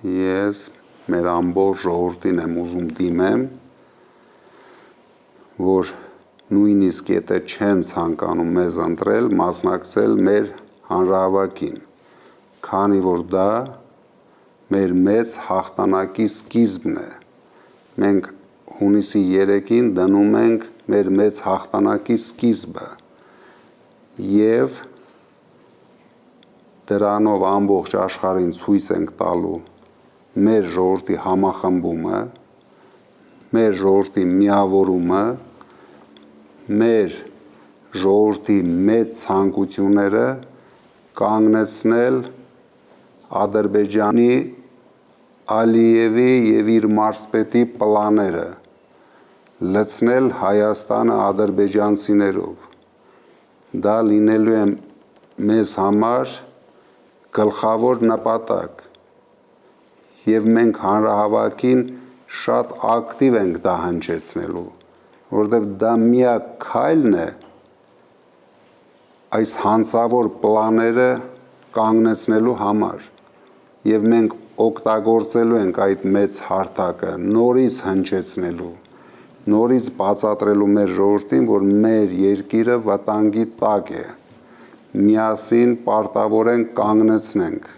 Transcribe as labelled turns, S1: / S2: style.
S1: ես մեր ամբողջ ժողովրդին եմ ուզում դիմեմ, որ նույնիսկ եթե չեն ցանկանում մեզ ընտրել, մասնակցել մեր հանրահավաքին, քանի որ դա մեր մեծ հաղթանակի սկիզբն է։ Մենք հունիսի 3-ին դնում ենք մեր մեծ հաղթանակի սկիզբը եւ դրանով ամբողջ աշխարհին ցույց ենք տալու մեր ժողովրդի համախմբումը, մեր ժողովրդի միավորումը, մեր ժողովրդի մեծ ցանկությունները կանգնեցնել Ադրբեջանի Ալիևի եւ իր մարզպետի պլանները, լցնել Հայաստանը ադրբեջանցիներով։ Դա լինելու է մեզ համար գլխավոր նպատակ եւ մենք հանրահավաքին շատ ակտիվ ենք դա հնչեցնելու, որովհետեւ դա միակ քայլն է այս հանցավոր պլանները կանգնեցնելու համար եւ մենք օգտագործելու ենք այդ մեծ հարթակը նորից հնչեցնելու, նորից բացատրելու մեր ժողովրդին, որ մեր երկիրը վտանգի տակ է, միասին պարտավոր ենք կանգնեցնենք